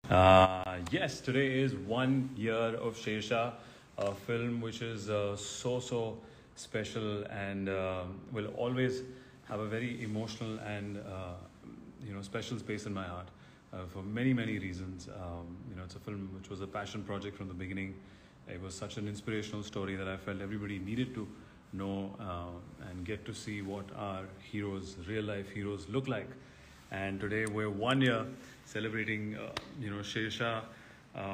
Yes, today is 1 year of Shershah, a film which is so special and will always have a very emotional and special space in my heart for many reasons. It's a film which was a passion project from the beginning. It was such an inspirational story that I felt everybody needed to know and get to see what our heroes, real life heroes, look like. And today we're 1 year celebrating, Shershah.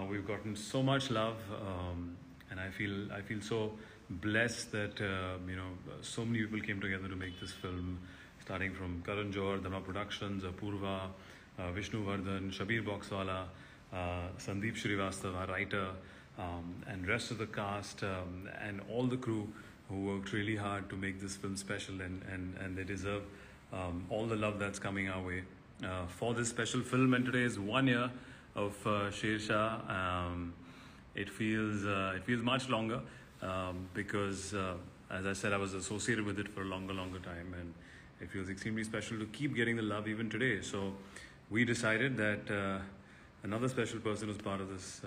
We've gotten so much love, and I feel so blessed that so many people came together to make this film, starting from Karan Johar, Dhamma Productions, Apurva, Vishnu Vardhan, Shabir Boxwala, Sandeep Shrivastava, our writer, and rest of the cast and all the crew who worked really hard to make this film special, and they deserve all the love that's coming our way for this special film. And today is 1 year of Shershah. It feels much longer because, as I said, I was associated with it for a longer time, and it feels extremely special to keep getting the love even today. So we decided that another special person who's part of this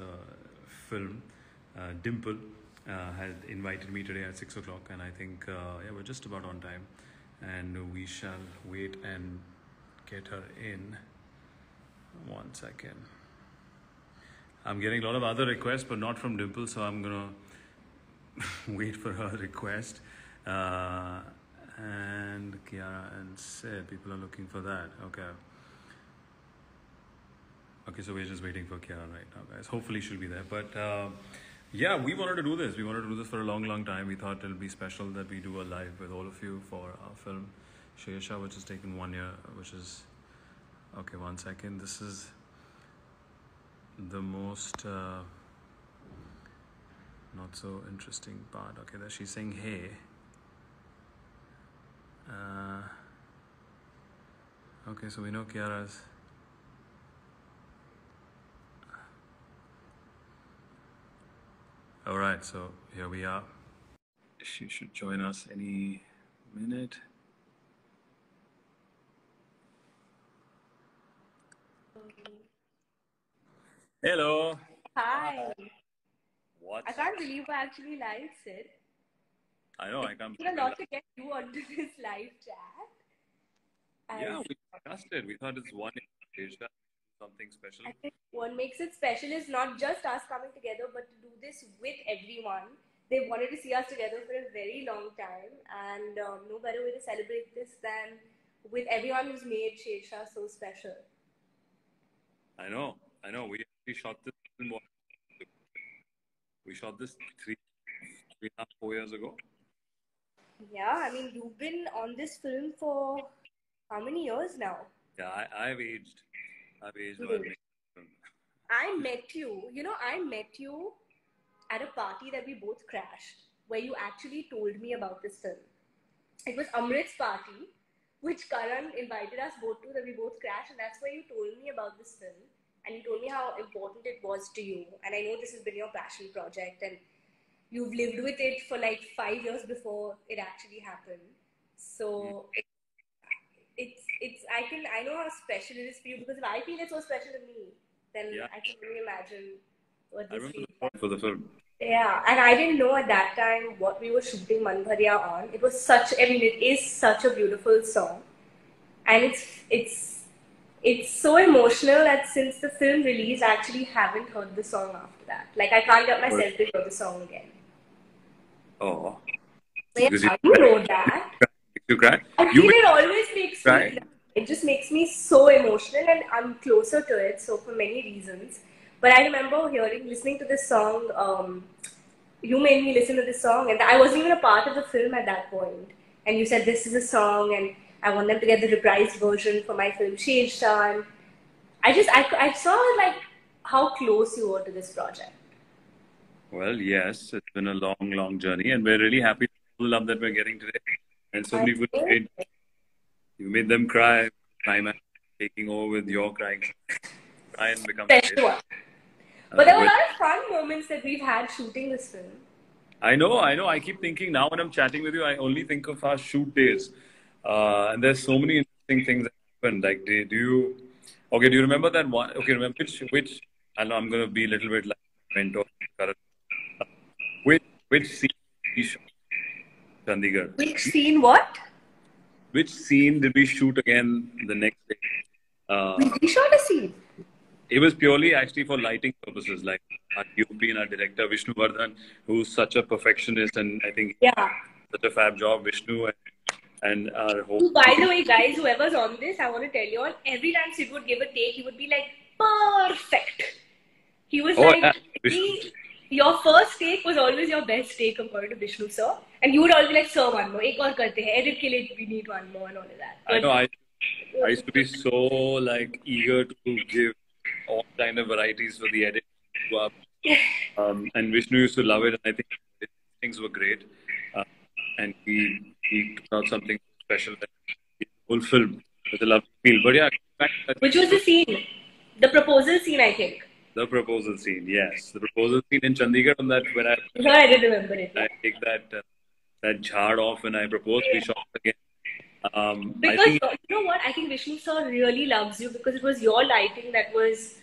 film, Dimple, had invited me today at 6 o'clock, and I think we're just about on time, and we shall wait and get her in. 1 second. I'm getting a lot of other requests, but not from Dimple, so I'm gonna wait for her request. And Kiara and Sid, people are looking for that. Okay, so we're just waiting for Kiara right now, guys. Hopefully she'll be there. But yeah, we wanted to do this. We wanted to do this for a long time. We thought it'll be special that we do a live with all of you for our film Shershah, which has taken 1 year, which is... Okay, 1 second. This is the most not so interesting part. Okay, that she's saying hey. Okay, so we know Kiara's... Alright, so here we are. She should join us any minute. Hello. Hi. What? I can't believe I actually live, Sid. I know, I can't It's a believe lot to get you onto this live chat. Yeah, As we discussed it. We thought it's 1 year, something special. I think what makes it special is not just us coming together, but to do this with everyone. They wanted to see us together for a very long time, and no better way to celebrate this than with everyone who's made Shershah so special. I know. We shot this film. We shot this three and a half, 4 years ago. Yeah, I mean, you've been on this film for how many years now? Yeah, I've aged. I've aged You while did. making the film. I met you. I met you at a party that we both crashed, where you actually told me about this film. It was Amrit's party, which Karan invited us both to, that we both crashed, and that's where you told me about this film. And you told me how important it was to you. And I know this has been your passion project, and you've lived with it for like 5 years before it actually happened. So I know how special it is for you, because if I feel it's so special to me, then Yeah, I can only imagine what I this remember feels the like. plot for the film. Yeah, and I didn't know at that time what we were shooting Manbharya on. It is such a beautiful song, and it's so emotional that since the film release, I actually haven't heard the song after that. Like, I can't get But, myself to hear the song again. oh, Yeah, because you you know that. you cry. I You feel make it always makes me cry. cry. It just makes me so emotional, and I'm closer to it, so for many reasons. But I remember listening to this song. You made me listen to this song, and I wasn't even a part of the film at that point. And you said this is a song, and I want them to get the reprised version for my film Shershah. And I saw like how close you were to this project. Well, yes, it's been a long journey, and we're really happy for the love that we're getting today. And so I many people think made, you made them cry. Climax taking over with your crying. Cry and become great. special one. But there were a With lot of fun moments that we've had shooting this film. I know. I keep thinking now when I'm chatting with you, I only think of our shoot days. And there's so many interesting things that happened. Like, do you, okay, do you remember that one? Okay, remember which I know I'm going to be a little bit like mentor. Which scene did we shoot in Chandigarh? Which scene? What? Which scene did we shoot again the next day? We shot a scene. It was purely actually for lighting purposes, like our DOP and our director Vishnu Vardhan, who's such a perfectionist, and I think Yeah. such a fab job, Vishnu, and our whole By the team. way, guys, whoever's on this, I want to tell you all, every time Sid would give a take, he would be like, perfect. He was Oh, like, yeah, Vishnu. your first take was always your best take according to Vishnu sir. And you would always be like, sir, one more. Ek aur karte hai. Edit ke liye we need one more and all of that. I know I used to be so like eager to give all kind of varieties for the edit. And Vishnu used to love it, and I think his things were great. And he took out something special that the whole film with a lovely feel. But yeah, Which was the scene? The proposal scene, I think. the proposal scene, yes, the proposal scene in Chandigarh. On that, when No, I didn't remember it. I take that jhad off and I proposed, we shot again. Because I think you know what? I think Vishnu sir really loves you because it was your lighting that was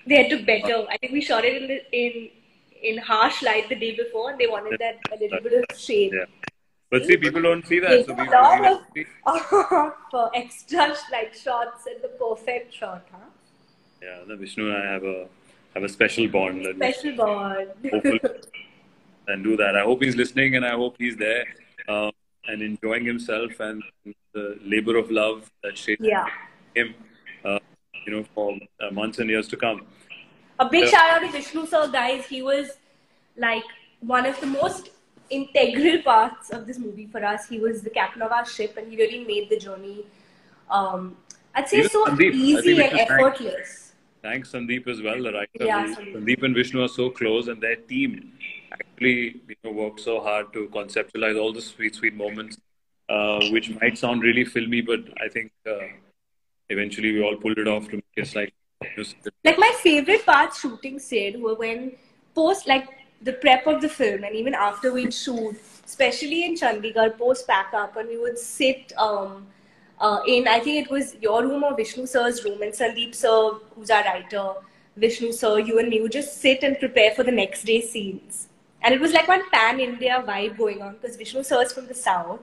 they had to better. I think we shot it in harsh light the day before, and they wanted that a little bit of shade. yeah. But see, people don't see that. There's So a lot of extra like shots and the perfect shot, huh? yeah, the Vishnu and I have a special bond. And Special bond. hopefully and do that. I hope he's listening, and I hope he's there and enjoying himself and the labor of love that shaped Yeah. him, for months and years to come. A big shout out to Vishnu sir, guys. He was like one of the most integral parts of this movie for us. He was the captain of our ship, and he really made the journey. I'd say Even so Sandeep, I easy think we and should effortless. Thanks Sandeep as well, the writer. Yeah, Sandeep and Vishnu are so close, and their team actually worked so hard to conceptualize all the sweet moments, which might sound really filmy, but I think eventually we all pulled it off to make it like. Like my favorite parts shooting Sid were when post like the prep of the film and even after we'd shoot, especially in Chandigarh, post pack up, and we would sit in, I think it was your room or Vishnu sir's room, and Sandeep sir, who's our writer, Vishnu sir, you and me would just sit and prepare for the next day's scenes. And it was like one pan-India vibe going on because Vishnu sir is from the south,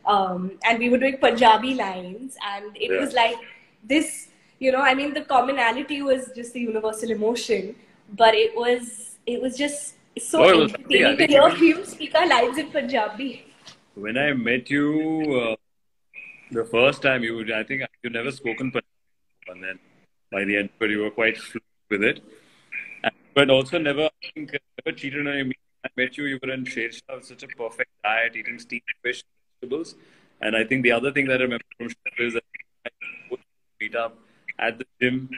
and we were doing Punjabi lines, and it was like this, I mean, the commonality was just the universal emotion, but it was just so entertaining to hear him speak our lines in Punjabi. When I met you the first time, I think you never spoken Punjabi, and then by the end, but you were quite fluent with it. But also never cheated on me. I met you were in Shershah with such a perfect diet, eating steamed fish, vegetables. And I think the other thing that I remember from Shershah is that I would meet up at the gym.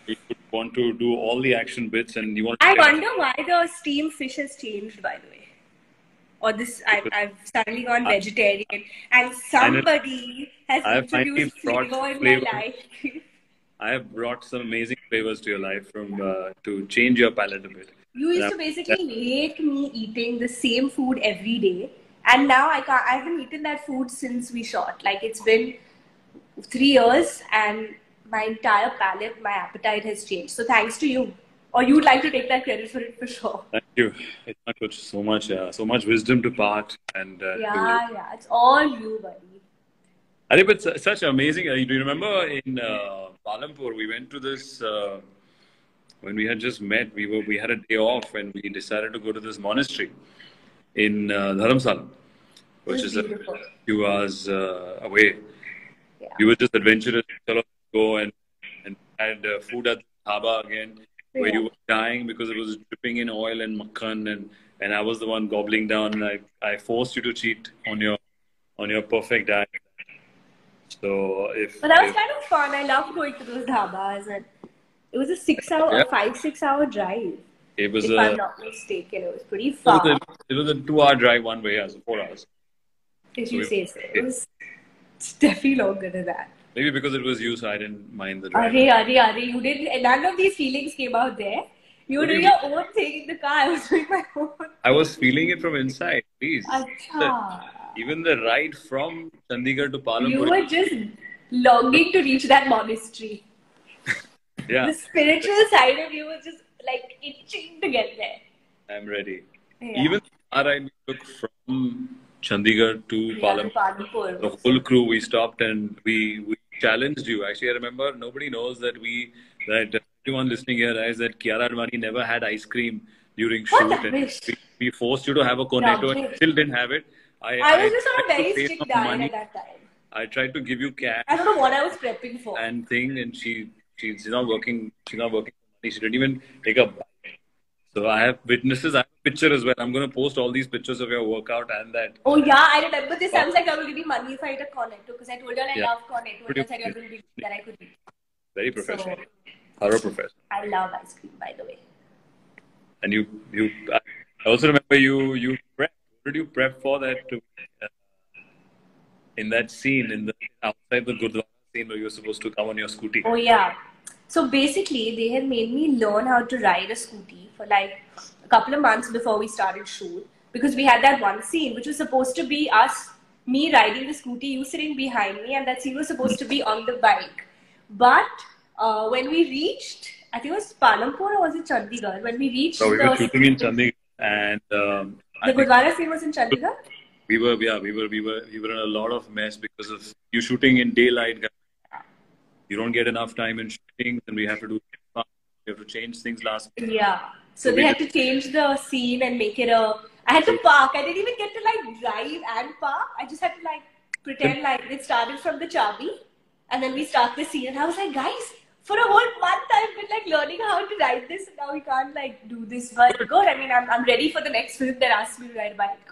You would want to do all the action bits, and you want to. I wonder why the steamed fish has changed, by the way. Or this, I've suddenly gone vegetarian, and somebody has introduced flavor in my life. I have brought some amazing flavors to your life to change your palate a bit. You used to basically hate me eating the same food every day, and now I haven't eaten that food since we shot. Like it's been 3 years, and my entire palate, my appetite has changed. So thanks to you. Or you'd like to take that credit for it for sure. Thank you. It's so much wisdom to part. And it's all you, buddy. I think it's such amazing. Do you remember in Palampur, we went to this, when we had just met, we had a day off and we decided to go to this monastery in Dharamsala, which is a few hours away. Yeah. We were just adventurous, go and had food at the dhaba again, where you were dying because it was dripping in oil and makhan, and I was the one gobbling down. And I forced you to cheat on your perfect diet. So but that was kind of fun. I loved going to those dhabas, and it was a 5-6 hour drive. It was if I'm not mistaken, it was pretty far. It was a 2-hour drive one way, so 4 hours. If you say so. It was definitely longer than that. Maybe because it was you, so I didn't mind the drive. Are, you didn't. None of these feelings came out there. You were doing your own thing in the car. I was doing my own. I was feeling it from inside. Please. Achha. Even the ride from Chandigarh to Palampur. You were just longing to reach that monastery. Yeah. The spiritual side of you was just like itching to get there. I'm ready. Yeah. Even we took from Chandigarh to Palampur. the whole crew, we stopped and we challenged you. Actually, I remember nobody knows that that everyone listening here realized that Kiara Advani never had ice cream during shoot. What a And wish. we forced you to have a cornetto and still didn't have it. I was just on a tried to very pay strict some diet money. at that time. I tried to give you cash. I don't know what I was prepping for. And she's not working. She's not working for money. She didn't even take a bite. So I have witnesses. I have a picture as well. I'm going to post all these pictures of your workout and that. Oh yeah, I remember this. I was like, I will give you money if I eat a cornetto because I told her I love cornetto and I said I will be that I could eat. Very professional. Thorough professional. I love ice cream, by the way. And I also remember you prep. What did you prep for that? In that scene, outside the Gurdwara scene where you were supposed to come on your scooty. Oh yeah. So basically, they had made me learn how to ride a scooty for like a couple of months before we started shoot because we had that one scene which was supposed to be me riding the scooty, you sitting behind me, and that scene was supposed to be on the bike. But when we reached, I think it was Palampur or was it Chandigarh? When we reached, we were shooting in Chandigarh, and the Gurdwara scene was in Chandigarh. We were in a lot of mess because of you shooting in daylight. You don't get enough time in shooting, and we have to change things last minute. Yeah. So they had to change the scene and make it I had to park. I didn't even get to like drive and park. I just had to like pretend like it started from the Chabi and then we start the scene. And I was like, guys, for a whole month I've been like learning how to ride this and now we can't like do this. But good. I mean, I'm ready for the next film that asks me to ride a bike.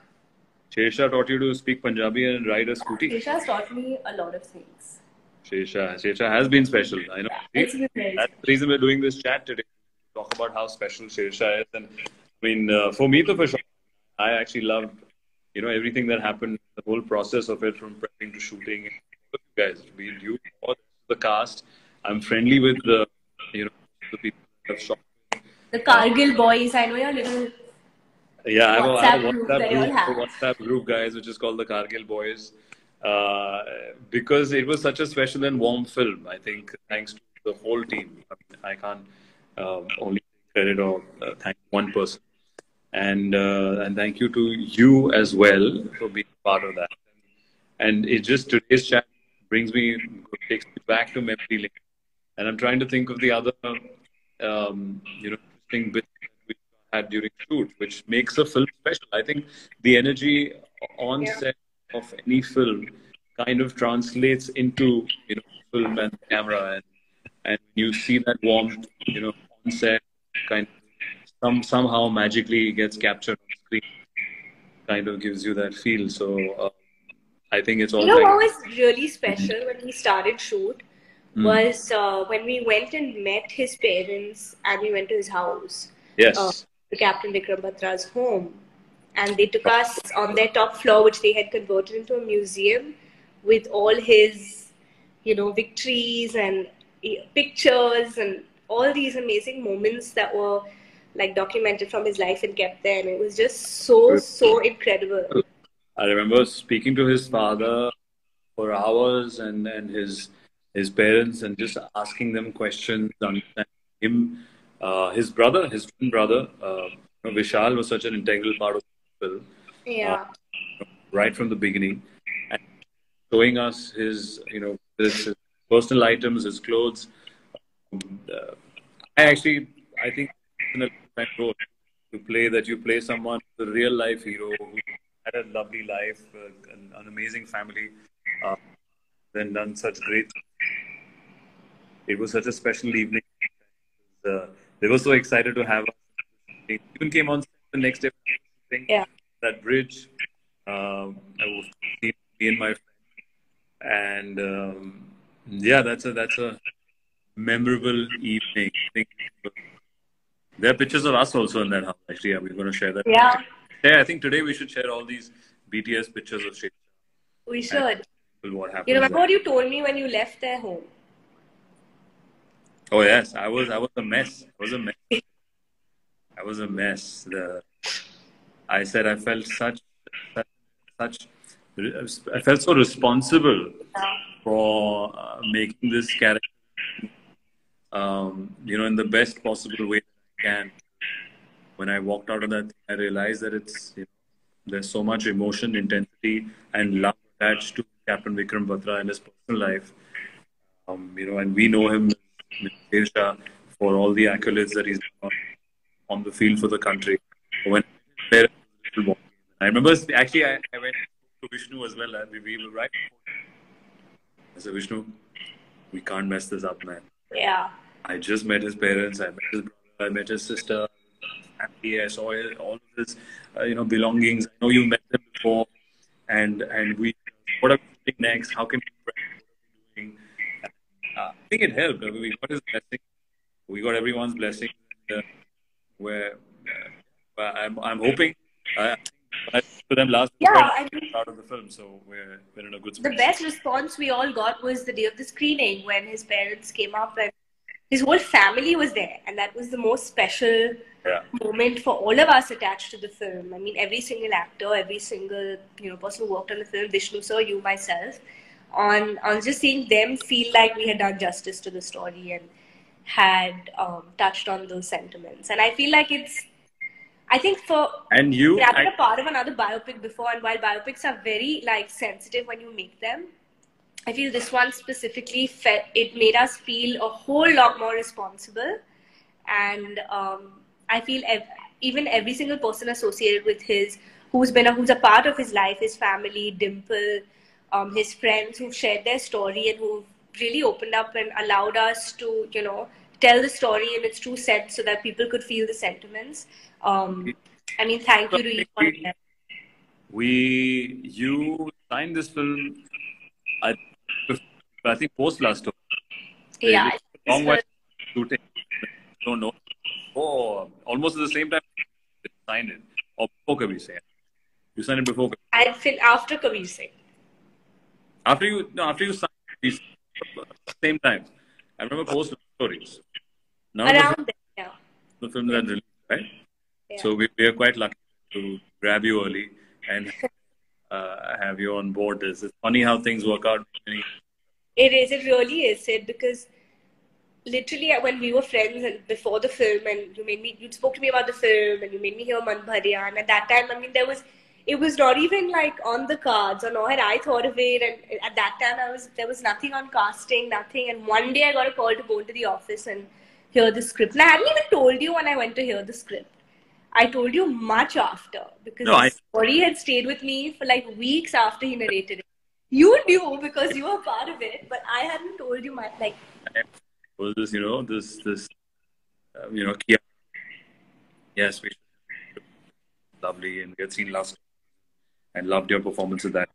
Shershah taught you to speak Punjabi and ride a scooty? Shershah has taught me a lot of things. Shershah has been special. I know. Yeah, it's been very That's the reason we're doing this chat today. Talk about how special Shershah is. And I mean, for me, for sure, I actually loved, everything that happened, the whole process of it from prepping to shooting. You guys, be it you or the cast. I'm friendly with the people that have shot. The Kargil boys, I know your little I have a WhatsApp group, guys, which is called the Kargil Boys. Because it was such a special and warm film, I think, thanks to the whole team. I can't only credit or thank one person. And thank you to you as well for being part of that. And it just, today's chat takes me back to memory lane. And I'm trying to think of the other, interesting bits we had during shoot, which makes a film special. I think the energy on set of any film kind of translates into film and camera, and you see that warmth on set kind of somehow magically gets captured on screen, kind of gives you that feel. So I think it's all what was really special when we started shoot was when we went and met his parents and we went to his house. Yes. Captain Vikram Batra's home. And they took us on their top floor, which they had converted into a museum with all his, victories and pictures and all these amazing moments that were like documented from his life and kept there. And it was just so incredible. I remember speaking to his father for hours and his parents and just asking them questions, understanding him, his twin brother, Vishal was such an integral part of the film. Yeah. Right from the beginning, and showing us his personal items, his clothes. I think it's a role to play that you play someone, the real life hero who had a lovely life, an amazing family, then done such great. It was such a special evening. They were so excited to have us. They even came on the next day. That bridge. I was me and my friend, and that's a memorable evening. I think there are pictures of us also in that house. Actually, we're going to share that. I think today we should share all these BTS pictures of Shershah. We should. What happened? You remember what you told me when you left their home? Oh yes, I was a mess. I was a mess. I said I felt I felt so responsible for making this character in the best possible way that I can. When I walked out of that, I realized that there's so much emotion, intensity, and love attached to Captain Vikram Batra and his personal life. And we know him, Shershah, for all the accolades that he's on the field for the country. When parents were little boy, I remember actually I went to Vishnu as well. We were right. I said, Vishnu, we can't mess this up, man. Yeah. I just met his parents. I met his brother. I met his sister. I saw all of his, belongings. I know you met them before, and we. What are we doing next? How can we? What are we doing? I think it helped. We got his blessing. We got everyone's blessing. Where I'm hoping. I to them last Yeah, I mean, out of the film, so we're in a good space. The best response we all got was the day of the screening when his parents came up and his whole family was there, and that was the most special moment for all of us attached to the film. I mean, every single actor, every single person who worked on the film, Vishnu sir, you, myself, on just seeing them feel like we had done justice to the story and had touched on those sentiments. And I feel like I think and you, I've been a part of another biopic before, and while biopics are very sensitive when you make them, I feel this one specifically it made us feel a whole lot more responsible, and I feel even every single person associated with who's a part of his life, his family, Dimple, his friends who've shared their story and who've really opened up and allowed us to tell the story in its true sense so that people could feel the sentiments. I mean, thank you to each one of them. You signed this film, I think post last tour. Yeah. Long while shooting. Don't know. Oh, almost at the same time you signed it. Or before Kabir Singh. You signed it before Kabir Singh. After Kabir Singh. After you signed it, same time. I remember post stories. Around there, yeah. The film that released, right? Yeah. So we are quite lucky to grab you early and have you on board. It's funny how things work out. It is. It really is, Sid, because literally when we were friends and before the film, and you spoke to me about the film, and you made me hear Man Bharya, and at that time, I mean, it was not even on the cards, or nor had I thought of it. And at that time, there was nothing on casting, nothing. And one day I got a call to go into the office and hear the script. And I hadn't even told you when I went to hear the script. I told you much after, because the story had stayed with me for weeks after he narrated it. You knew because you were part of it, but I hadn't told you much. Was this, Kiara. Yes, we should. Lovely, and we had seen Love and loved your performance of that.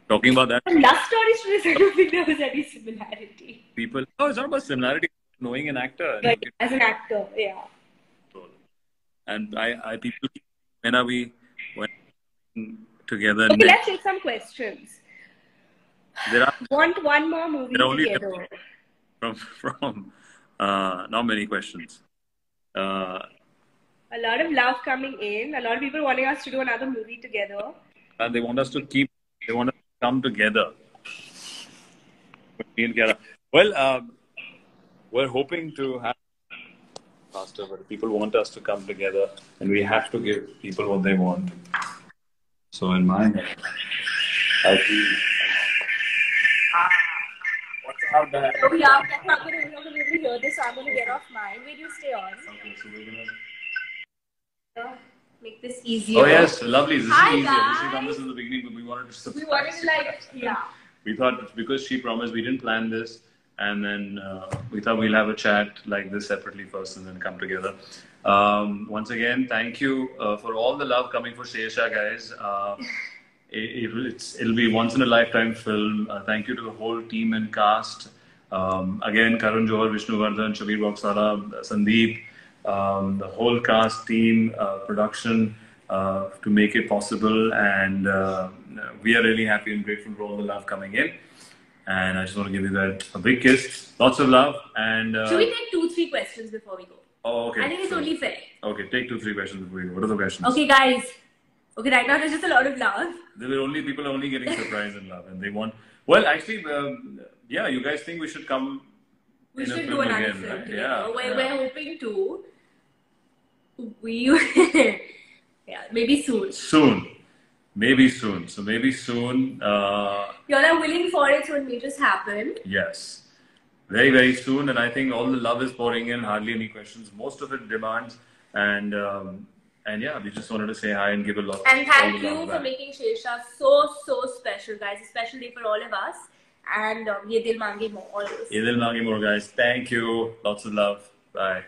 Talking about that. Love Story, I don't think there was any similarity. It's not about similarity. Knowing an actor. But as an actor, yeah. And people, when are we together? Okay, let's take some questions. There are Want one more movie together? From not many questions. A lot of love coming in. A lot of people wanting us to do another movie together. And they want us to come together. Me and Kiara. Well, we're hoping to have faster, but people want us to come together, and we have to give people what they want. So in my head, I feel. What's up, guys? So yeah, I'm not going to be able to hear this, so I'm going to get off mine. Will you stay on? Okay, so we're going to make this easier. Oh yes, lovely. This Hi, is easier. guys. She promised in the beginning, but we wanted to surprise. We wanted to yeah. We thought because she promised, we didn't plan this. And then we thought we'll have a chat like this separately first and then come together. Once again, thank you for all the love coming for Shershah, guys. It'll be once in a lifetime film. Thank you to the whole team and cast. Again, Karan Johar, Vishnu Vardhan, Shabir Boxala, Sandeep, the whole cast team, production to make it possible. And we are really happy and grateful for all the love coming in. And I just want to give you guys a big kiss. Lots of love. And should we take 2-3 questions before we go? Oh, okay. I think it's only fair. Okay, take 2-3 questions before we go. What are the questions? Okay, guys. Okay, right now there's just a lot of love. People are only getting surprise and love, and they want. Well, actually, yeah. You guys think we should come We in a should film do another again, film right? together. Yeah, We're hoping to. We yeah, maybe soon. Soon. Maybe soon. So maybe soon. Y'all are willing for it, so it may just happen. Yes. Very, very soon. And I think all the love is pouring in. Hardly any questions. Most of it demands. And yeah, we just wanted to say hi and give a lot. And thank you for making Shershah so special, guys. A special day for all of us. And Ye Dil Mange More always. Ye Dil Mange More, guys. Thank you. Lots of love. Bye.